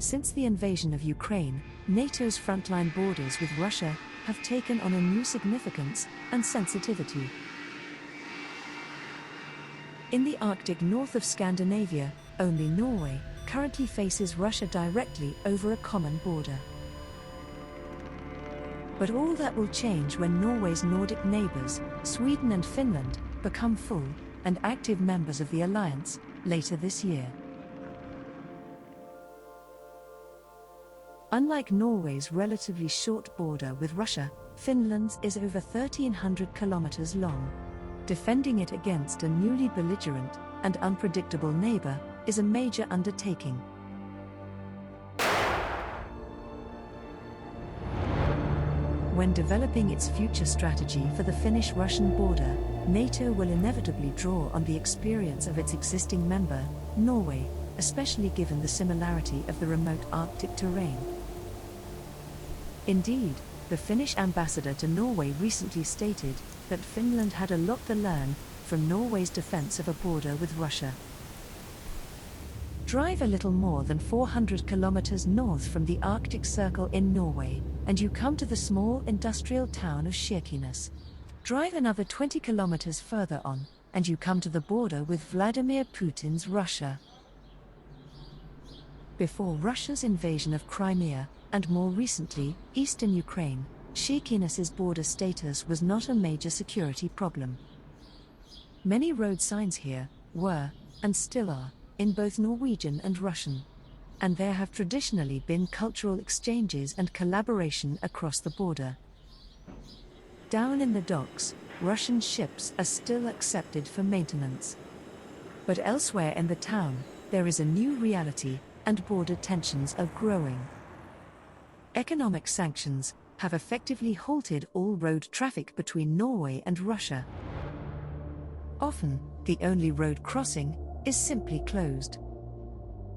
Since the invasion of Ukraine, NATO's frontline borders with Russia have taken on a new significance and sensitivity. In the Arctic north of Scandinavia, only Norway currently faces Russia directly over a common border. But all that will change when Norway's Nordic neighbours, Sweden and Finland, become full and active members of the alliance later this year. Unlike Norway's relatively short border with Russia, Finland's is over 1,300 kilometres long. Defending it against a newly belligerent and unpredictable neighbour is a major undertaking. When developing its future strategy for the Finnish-Russian border, NATO will inevitably draw on the experience of its existing member, Norway, especially given the similarity of the remote Arctic terrain. Indeed, the Finnish ambassador to Norway recently stated that Finland had a lot to learn from Norway's defense of a border with Russia. Drive a little more than 400 kilometers north from the Arctic Circle in Norway, and you come to the small industrial town of Kirkenes. Drive another 20 kilometers further on, and you come to the border with Vladimir Putin's Russia. Before Russia's invasion of Crimea, and more recently, eastern Ukraine, Kirkenes's border status was not a major security problem. Many road signs here were, and still are, in both Norwegian and Russian. And there have traditionally been cultural exchanges and collaboration across the border. Down in the docks, Russian ships are still accepted for maintenance. But elsewhere in the town, there is a new reality, and border tensions are growing. Economic sanctions have effectively halted all road traffic between Norway and Russia. Often, the only road crossing is simply closed.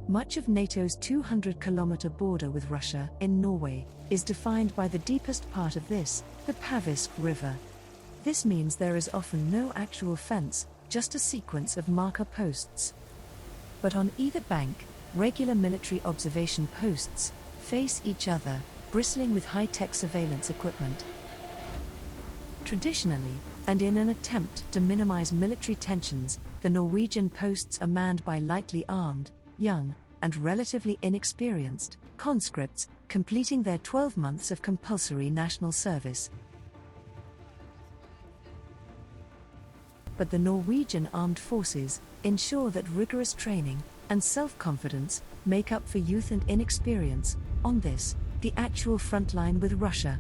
Much of NATO's 200-kilometer border with Russia in Norway is defined by the deepest part of this, the Pavisk River. This means there is often no actual fence, just a sequence of marker posts. But on either bank, regular military observation posts face each other, bristling with high-tech surveillance equipment. Traditionally, and in an attempt to minimize military tensions, the Norwegian posts are manned by lightly armed, young, and relatively inexperienced conscripts completing their 12 months of compulsory national service. But the Norwegian armed forces ensure that rigorous training and self-confidence make up for youth and inexperience on this, the actual front line with Russia.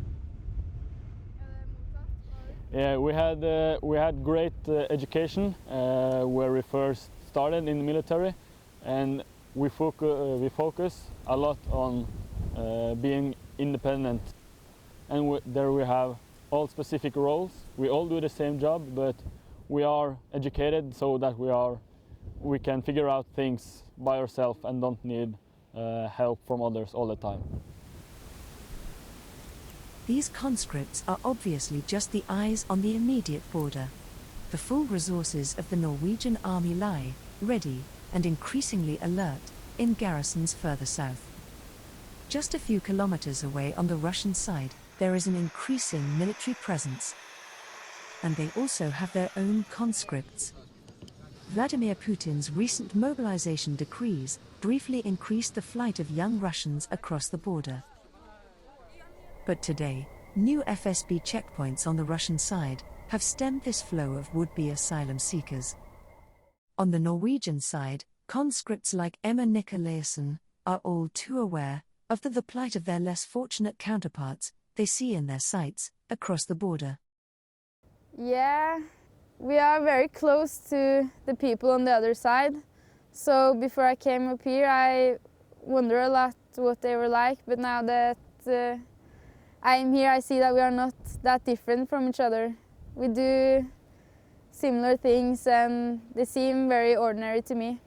Yeah, we had great education where we first started in the military, and we focus a lot on being independent. And there we have all specific roles. We all do the same job, but we are educated so that we can figure out things by ourselves and don't need help from others all the time. These conscripts are obviously just the eyes on the immediate border. The full resources of the Norwegian army lie, ready, and increasingly alert, in garrisons further south. Just a few kilometers away on the Russian side, there is an increasing military presence. And they also have their own conscripts. Vladimir Putin's recent mobilization decrees briefly increased the flight of young Russians across the border. But today, new FSB checkpoints on the Russian side have stemmed this flow of would-be asylum seekers. On the Norwegian side, conscripts like Emma Nikolaisen are all too aware of the plight of their less fortunate counterparts they see in their sights across the border. Yeah, we are very close to the people on the other side. So before I came up here, I wondered a lot what they were like, but now that I'm here, I see that we are not that different from each other. We do similar things and they seem very ordinary to me.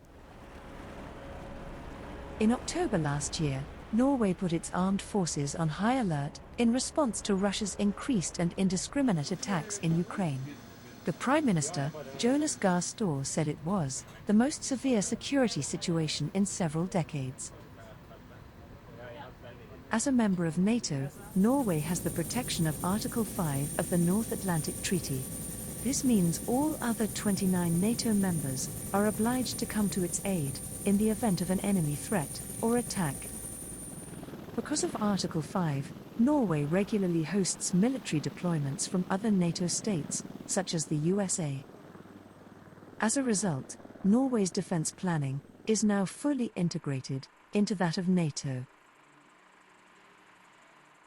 In October last year, Norway put its armed forces on high alert in response to Russia's increased and indiscriminate attacks in Ukraine. The Prime Minister, Jonas Gahr Støre, said it was the most severe security situation in several decades. As a member of NATO, Norway has the protection of Article 5 of the North Atlantic Treaty. This means all other 29 NATO members are obliged to come to its aid in the event of an enemy threat or attack. Because of Article 5, Norway regularly hosts military deployments from other NATO states, such as the USA. As a result, Norway's defense planning is now fully integrated into that of NATO.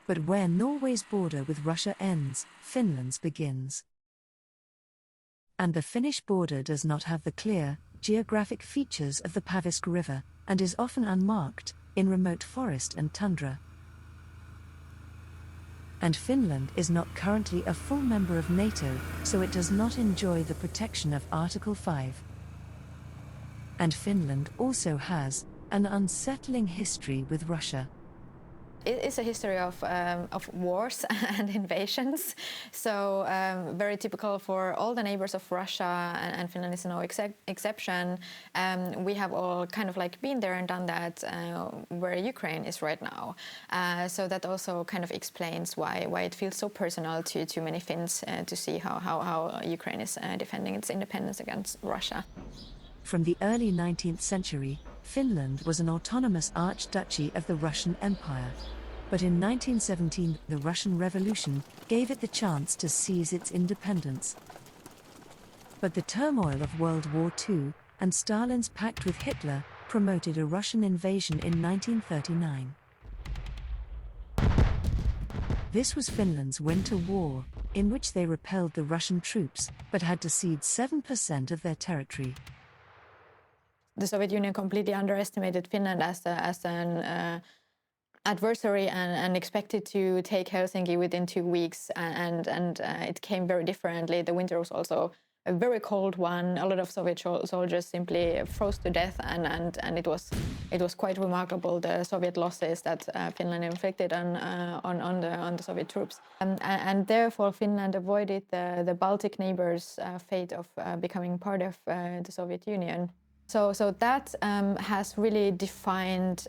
But where Norway's border with Russia ends, Finland's begins. And the Finnish border does not have the clear, geographic features of the Pavisk River, and is often unmarked, in remote forest and tundra. And Finland is not currently a full member of NATO, so it does not enjoy the protection of Article 5. And Finland also has an unsettling history with Russia. It is a history of wars and invasions, so very typical for all the neighbors of Russia, and Finland is no exception. We have all kind of like been there and done that where Ukraine is right now. So that also kind of explains why it feels so personal to many Finns to see how Ukraine is defending its independence against Russia. From the early 19th century, Finland was an autonomous archduchy of the Russian Empire. But in 1917, the Russian Revolution gave it the chance to seize its independence. But the turmoil of World War II and Stalin's pact with Hitler promoted a Russian invasion in 1939. This was Finland's Winter War, in which they repelled the Russian troops, but had to cede 7% of their territory. The Soviet Union completely underestimated Finland as an adversary and expected to take Helsinki within 2 weeks, and it came very differently. The winter was also a very cold one. A lot of Soviet soldiers simply froze to death, and it was quite remarkable, the Soviet losses that Finland inflicted on the Soviet troops, and therefore Finland avoided the Baltic neighbors' fate of becoming part of the Soviet Union. So that has really defined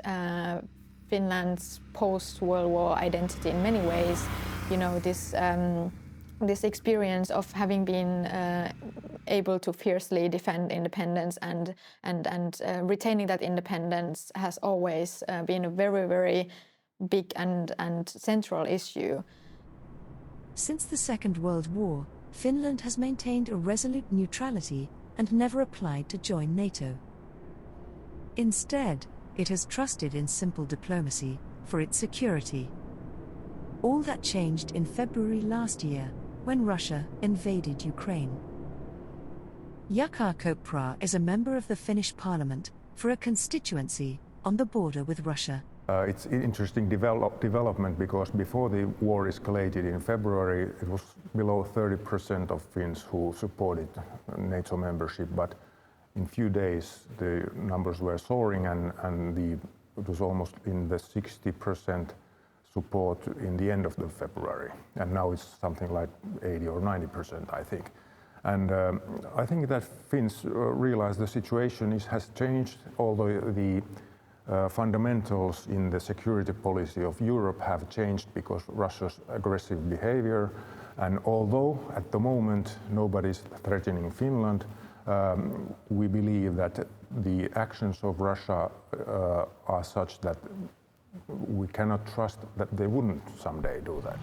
Finland's post-World War identity in many ways. You know, this experience of having been able to fiercely defend independence and retaining that independence has always been a very, very big and central issue. Since the Second World War, Finland has maintained a resolute neutrality and never applied to join NATO. Instead, it has trusted in simple diplomacy for its security. All that changed in February last year, when Russia invaded Ukraine. Jukka Kopra is a member of the Finnish parliament for a constituency on the border with Russia. It's an interesting development because before the war escalated in February, it was below 30% of Finns who supported NATO membership, but in few days the numbers were soaring and it was almost in the 60% support in the end of the February, and now it's something like 80 or 90%, I think. And I think that Finns realize the situation has changed, although the fundamentals in the security policy of Europe have changed because Russia's aggressive behavior, and although at the moment nobody's threatening Finland, we believe that the actions of Russia are such that we cannot trust that they wouldn't someday do that.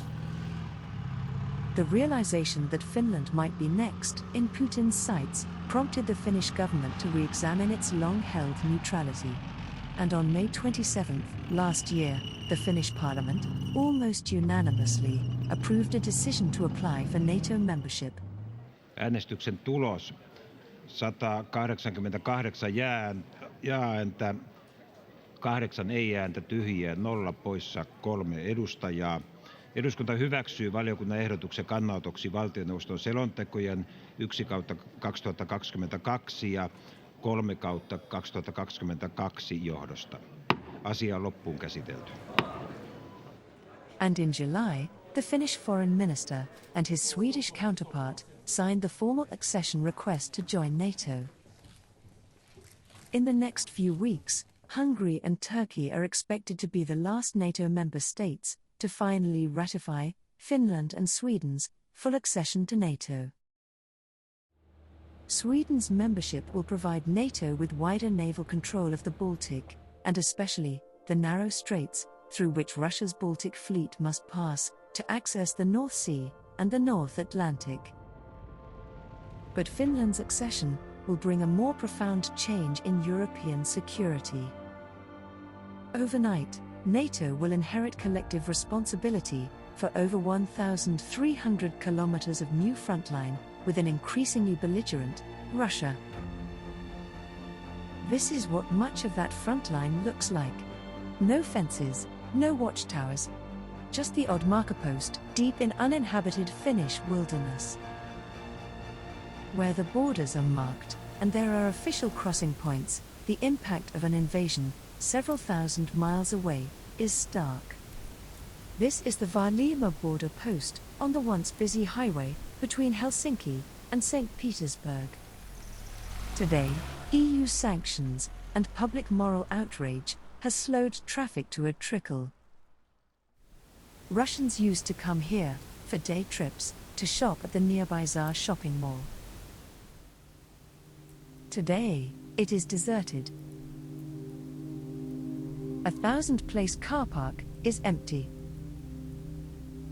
The realization that Finland might be next in Putin's sights prompted the Finnish government to re-examine its long-held neutrality. And on May 27th, last year, the Finnish parliament, almost unanimously, approved a decision to apply for NATO membership. Äänestyksen tulos 188 jaa-ääntä, 8 ei-ääntä, tyhjiä 0, poissa 3 edustajaa. Eduskunta hyväksyy valiokunnan ehdotuksen kannanotoksi valtioneuvoston selontekojen 1/2022 ja 3/2022 johdosta. Asia on loppuun käsitelty. And in July, the Finnish foreign minister and his Swedish counterpart signed the formal accession request to join NATO. In the next few weeks, Hungary and Turkey are expected to be the last NATO member states to finally ratify Finland and Sweden's full accession to NATO. Sweden's membership will provide NATO with wider naval control of the Baltic, and especially the narrow straits through which Russia's Baltic fleet must pass to access the North Sea and the North Atlantic. But Finland's accession will bring a more profound change in European security. Overnight, NATO will inherit collective responsibility for over 1,300 kilometres of new frontline with an increasingly belligerent Russia. This is what much of that frontline looks like. No fences, no watchtowers, just the odd marker post deep in uninhabited Finnish wilderness. Where the borders are marked, and there are official crossing points, the impact of an invasion, several thousand miles away, is stark. This is the Vaalimaa border post, on the once busy highway between Helsinki and St. Petersburg. Today, EU sanctions and public moral outrage has slowed traffic to a trickle. Russians used to come here for day trips to shop at the nearby Tsar shopping mall. Today, it is deserted. A 1,000-place car park is empty.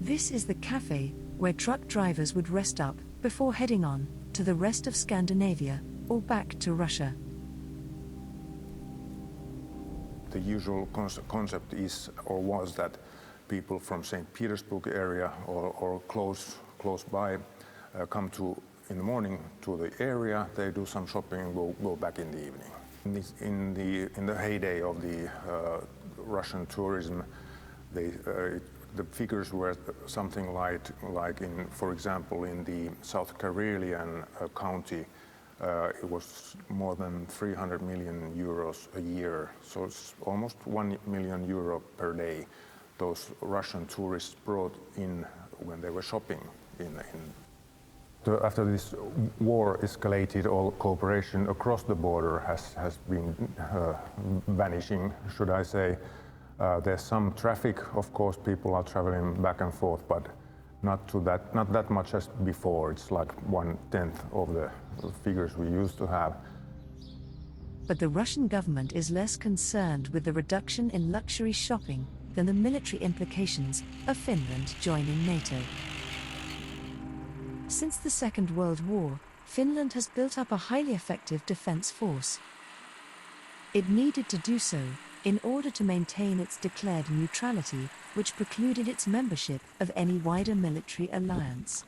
This is the cafe where truck drivers would rest up before heading on to the rest of Scandinavia or back to Russia. The usual concept is or was that people from St. Petersburg area or close by come to in the morning to the area, they do some shopping and go back in the evening. In the heyday of the Russian tourism, the figures were something like in, for example, in the South Karelian county, it was more than 300 million euros a year, so it's almost 1 million euro per day those Russian tourists brought in when they were shopping in. After this war escalated, all cooperation across the border has been vanishing, should I say. There's some traffic, of course, people are traveling back and forth, but not that much as before. It's like 1/10 of the figures we used to have. But the Russian government is less concerned with the reduction in luxury shopping than the military implications of Finland joining NATO. Since the Second World War, Finland has built up a highly effective defense force. It needed to do so in order to maintain its declared neutrality, which precluded its membership of any wider military alliance.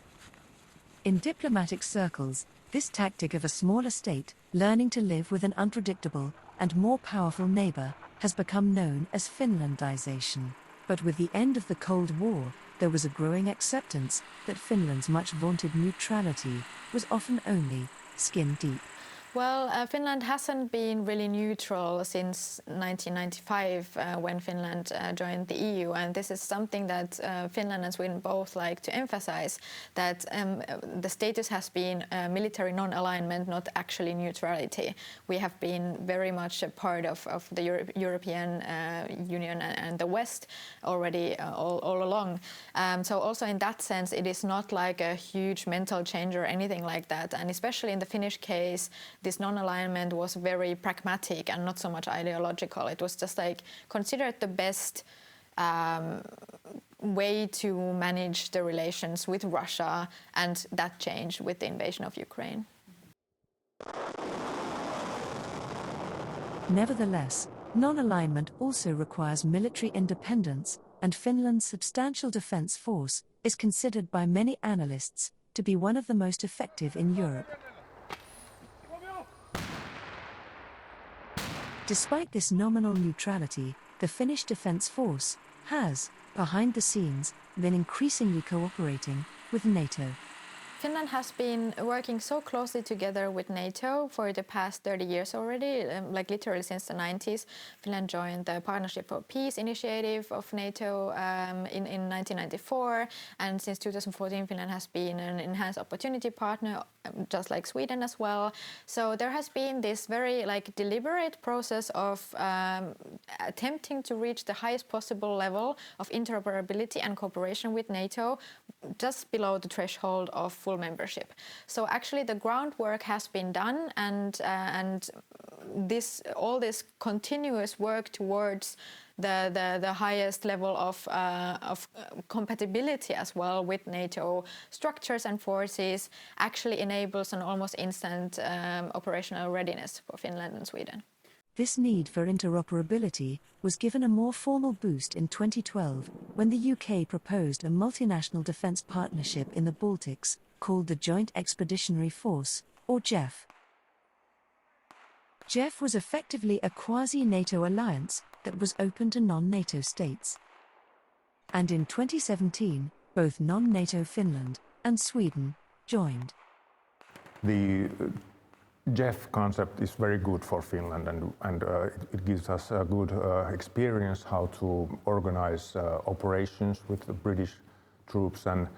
In diplomatic circles, this tactic of a smaller state learning to live with an unpredictable and more powerful neighbor has become known as Finlandization. But with the end of the Cold War, there was a growing acceptance that Finland's much vaunted neutrality was often only skin deep. Well, Finland hasn't been really neutral since 1995 when Finland joined the EU, and this is something that Finland and Sweden both like to emphasize, that the status has been military non-alignment, not actually neutrality. We have been very much a part of the European Union and the West already all along. So also in that sense, it is not like a huge mental change or anything like that, and especially in the Finnish case, this non-alignment was very pragmatic and not so much ideological. It was just like considered the best way to manage the relations with Russia, and that changed with the invasion of Ukraine. Nevertheless, non-alignment also requires military independence, and Finland's substantial defense force is considered by many analysts to be one of the most effective in Europe. Despite this nominal neutrality, the Finnish defense force has, behind the scenes, been increasingly cooperating with NATO. Finland has been working so closely together with NATO for the past 30 years already, like literally since the 90s. Finland joined the Partnership for Peace initiative of NATO in 1994, and since 2014 Finland has been an enhanced opportunity partner, just like Sweden as well. So there has been this very deliberate process of attempting to reach the highest possible level of interoperability and cooperation with NATO, just below the threshold of full membership. So actually the groundwork has been done, and all this continuous work towards the highest level of compatibility as well with NATO structures and forces actually enables an almost instant operational readiness for Finland and Sweden. This need for interoperability was given a more formal boost in 2012 when the UK proposed a multinational defence partnership in the Baltics called the Joint Expeditionary Force, or JEF. JEF was effectively a quasi-NATO alliance that was open to non-NATO states. And in 2017, both non-NATO Finland and Sweden joined. The JEF concept is very good for Finland, and it gives us a good experience how to organize operations with the British troops and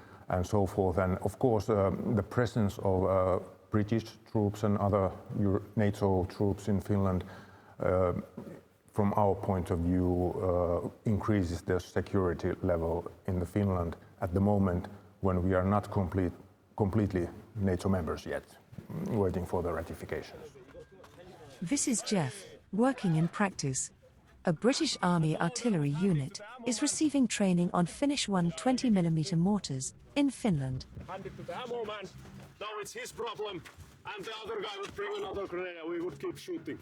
so forth. And of course, the presence of British troops and other NATO troops in Finland, from our point of view, increases the security level in the Finland at the moment when we are not completely NATO members yet, waiting for the ratification. This is JEF, working in practice. A British Army artillery unit is receiving training on Finnish 120mm mortars in Finland. Hand it to the ammo man. Now it's his problem, and the other guy would bring another grenade and we would keep shooting.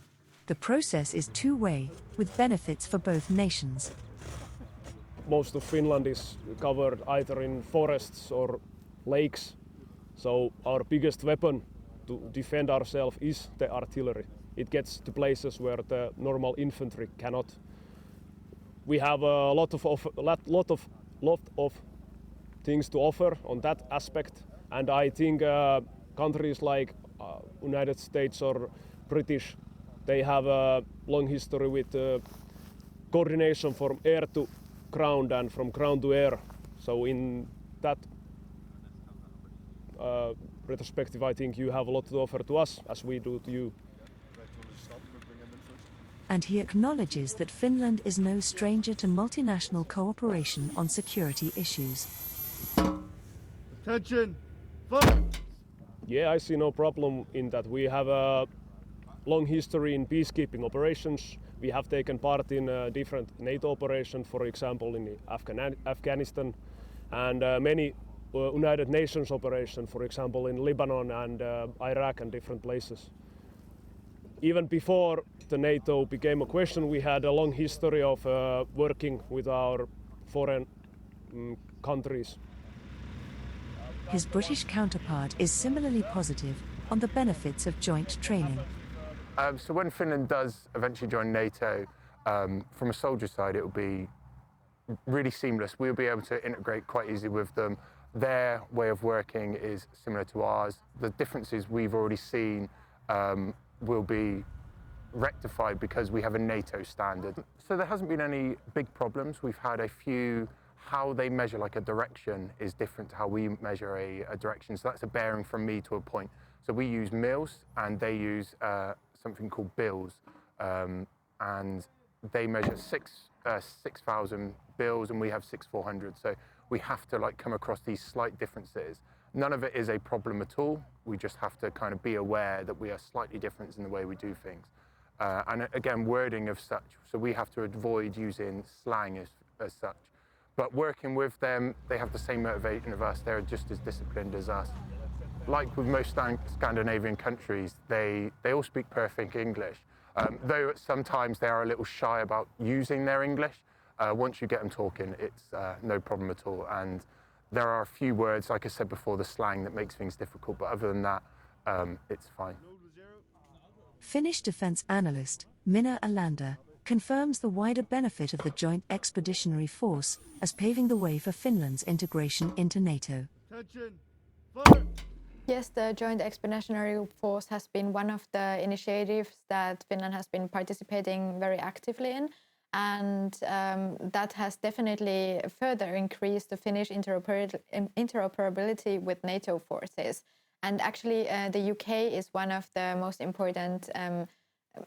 The process is two-way, with benefits for both nations. Most of Finland is covered either in forests or lakes, so our biggest weapon to defend ourselves is the artillery. It gets to places where the normal infantry cannot. We have a lot of things to offer on that aspect, and I think countries like United States or British, they have a long history with coordination from air to ground and from ground to air. So in that retrospective, I think you have a lot to offer to us as we do to you. And he acknowledges that Finland is no stranger to multinational cooperation on security issues. Attention! Fire! Yeah, I see no problem in that. We have a long history in peacekeeping operations. We have taken part in different NATO operations, for example in Afghanistan, and many United Nations operations, for example in Lebanon and Iraq and different places. Even before the NATO became a question, we had a long history of working with our foreign countries. His British counterpart is similarly positive on the benefits of joint training. So when Finland does eventually join NATO, from a soldier side, it will be really seamless. We'll be able to integrate quite easily with them. Their way of working is similar to ours. The differences we've already seen will be rectified because we have a NATO standard. So there hasn't been any big problems. We've had a few. How they measure like a direction is different to how we measure a direction. So that's a bearing from me to a point. So we use mils and they use something called bills. And they measure 6,000 bills and we have 6,400. So we have to like come across these slight differences. None of it is a problem at all. We just have to kind of be aware that we are slightly different in the way we do things. And again, wording of such. So we have to avoid using slang as such. But working with them, they have the same motivation of us. They're just as disciplined as us. Like with most Scandinavian countries, they all speak perfect English. Though sometimes they are a little shy about using their English. Once you get them talking, it's no problem at all. And there are a few words, like I said before, the slang that makes things difficult. But other than that, it's fine. Finnish defence analyst Minna Alander confirms the wider benefit of the Joint Expeditionary Force as paving the way for Finland's integration into NATO. Attention! Fire! Yes, the Joint Expeditionary Force has been one of the initiatives that Finland has been participating very actively in, and that has definitely further increased the Finnish interoperability with NATO forces. And actually, the UK is one of the most important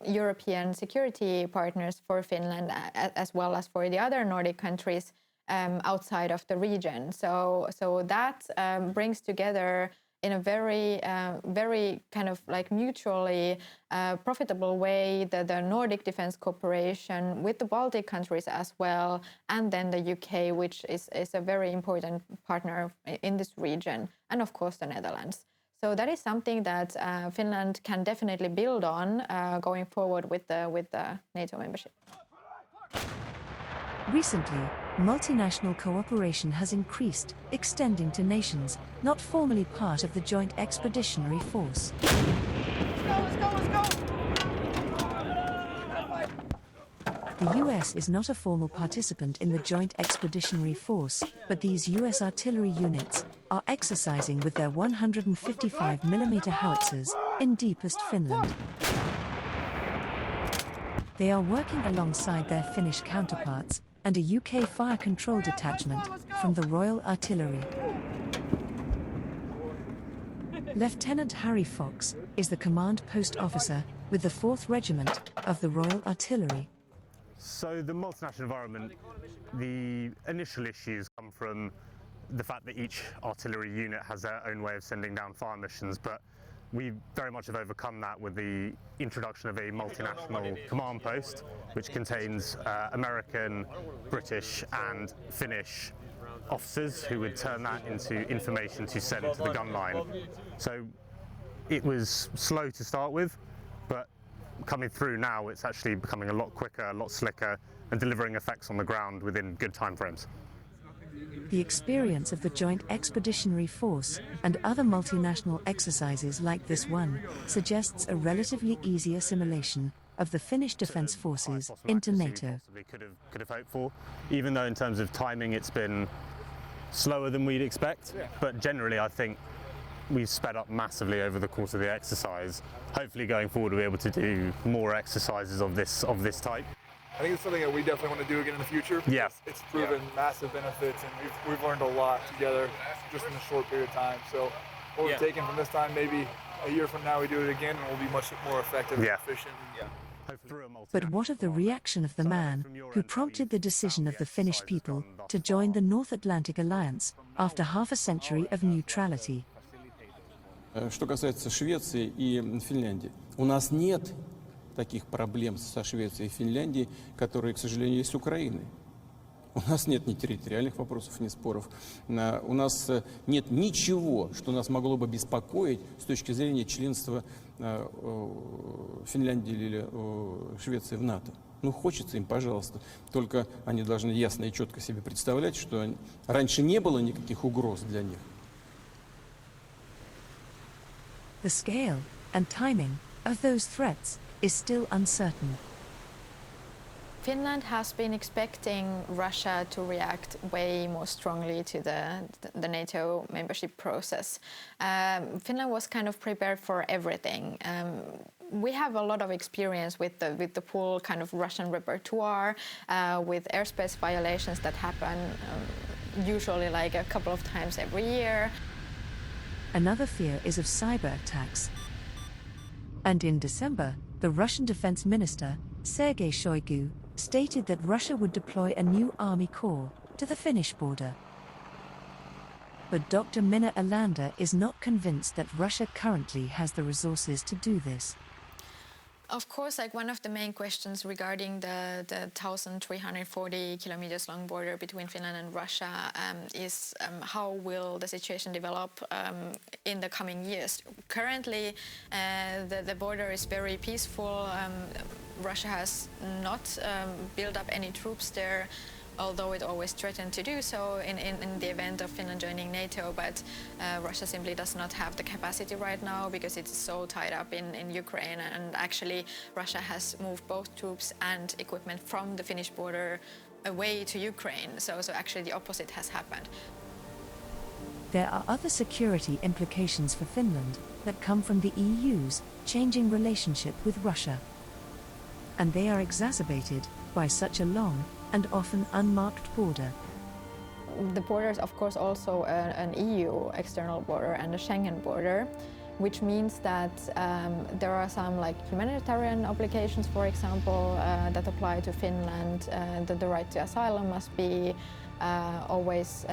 European security partners for Finland, as well as for the other Nordic countries outside of the region. So that brings together in a very kind of like mutually profitable way the Nordic defense cooperation with the Baltic countries as well, and then the UK, which is a very important partner in this region, and of course the Netherlands. So that is something that Finland can definitely build on going forward with the NATO membership. Recently, multinational cooperation has increased, extending to nations not formally part of the Joint Expeditionary Force. The US is not a formal participant in the Joint Expeditionary Force, but these US artillery units are exercising with their 155mm howitzers in deepest Finland. They are working alongside their Finnish counterparts and a UK fire control detachment from the Royal Artillery. Lieutenant Harry Fox is the command post officer with the 4th Regiment of the Royal Artillery. So the multinational environment, the initial issues come from the fact that each artillery unit has their own way of sending down fire missions, but we very much have overcome that with the introduction of a multinational command post, which contains American, British and Finnish officers who would turn that into information to send to the gun line. So it was slow to start with, but coming through now, it's actually becoming a lot quicker, a lot slicker, and delivering effects on the ground within good time frames. The experience of the Joint Expeditionary Force and other multinational exercises like this one suggests a relatively easy assimilation of the Finnish Defence Forces into NATO. Could have hoped for, even though in terms of timing it's been slower than we'd expect, but generally I think we've sped up massively over the course of the exercise. Hopefully going forward we'll be able to do more exercises of this type. I think it's something that we definitely want to do again in the future. Yeah. It's proven massive benefits, and we've learned a lot together just in a short period of time. So what we're taking from this time, maybe a year from now we do it again and we'll be much more effective and efficient. But what of the reaction of the man who prompted the decision of the Finnish people to join the North Atlantic Alliance after half a century of neutrality? Что касается Швеции и Финляндии, у нас нет таких проблем со Швецией и Финляндией, которые, к сожалению, есть с Украиной. У нас нет ни территориальных вопросов, ни споров. У нас нет ничего, что нас могло бы беспокоить с точки зрения членства Финляндии или Швеции в НАТО. Ну, хочется им, пожалуйста. Только они должны ясно и четко себе представлять, что раньше не было никаких угроз для них. The scale and timing of those threats is still uncertain. Finland has been expecting Russia to react way more strongly to the NATO membership process. Finland was kind of prepared for everything. We have a lot of experience with the full kind of Russian repertoire, with airspace violations that happen usually like a couple of times every year. Another fear is of cyber attacks. And in December, the Russian Defense Minister, Sergei Shoigu, stated that Russia would deploy a new army corps to the Finnish border. But Dr. Minna Alander is not convinced that Russia currently has the resources to do this. Of course, like one of the main questions regarding the 1,340 kilometers long border between Finland and Russia is how will the situation develop in the coming years. Currently, the border is very peaceful. Russia has not built up any troops there, although it always threatened to do so in the event of Finland joining NATO, but Russia simply does not have the capacity right now because it's so tied up in Ukraine, and actually Russia has moved both troops and equipment from the Finnish border away to Ukraine, so actually the opposite has happened. There are other security implications for Finland that come from the EU's changing relationship with Russia. And they are exacerbated by such a long and often unmarked border. The border is of course also an EU external border and a Schengen border, which means that there are some like humanitarian obligations, for example, that apply to Finland, that the right to asylum must be always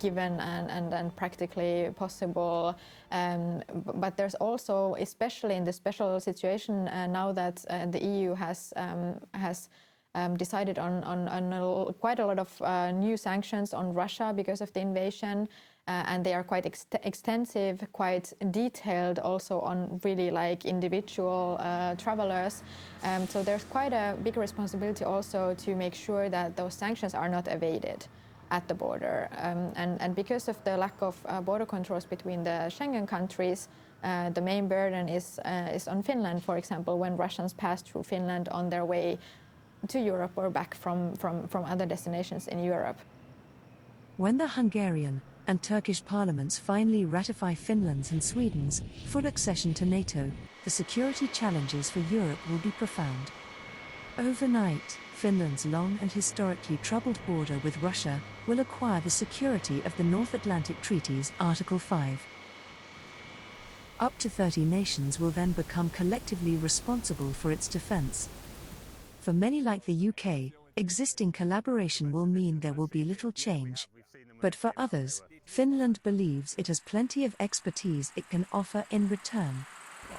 given and practically possible. But there's also, especially in the special situation now that the EU has decided on quite a lot of new sanctions on Russia because of the invasion, and they are quite extensive, quite detailed also on really like individual travelers. So there's quite a big responsibility also to make sure that those sanctions are not evaded at the border. And because of the lack of border controls between the Schengen countries, the main burden is on Finland, for example, when Russians pass through Finland on their way to Europe or back from other destinations in Europe. When the Hungarian and Turkish parliaments finally ratify Finland's and Sweden's full accession to NATO, the security challenges for Europe will be profound. Overnight, Finland's long and historically troubled border with Russia will acquire the security of the North Atlantic Treaty's Article 5. Up to 30 nations will then become collectively responsible for its defense. For many like the UK, existing collaboration will mean there will be little change. But for others, Finland believes it has plenty of expertise it can offer in return.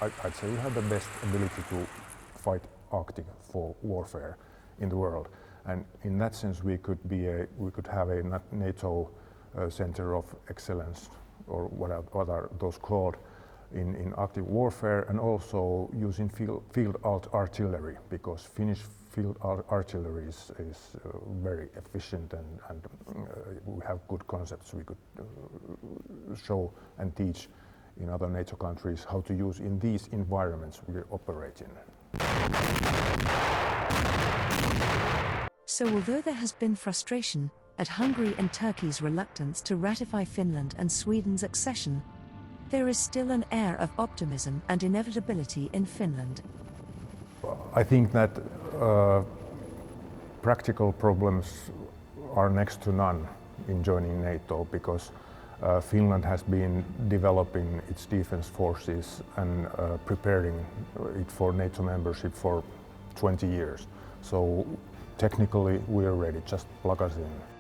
I'd say we have the best ability to fight Arctic for warfare in the world, and in that sense we could have a NATO center of excellence, or what are those called, in Arctic warfare, and also using field artillery, because Finnish field artillery is very efficient, and we have good concepts we could show and teach in other NATO countries how to use in these environments we operate in. So although there has been frustration at Hungary and Turkey's reluctance to ratify Finland and Sweden's accession, there is still an air of optimism and inevitability in Finland. I think that practical problems are next to none in joining NATO, because Finland has been developing its defense forces and preparing it for NATO membership for 20 years. So technically we are ready, just plug us in.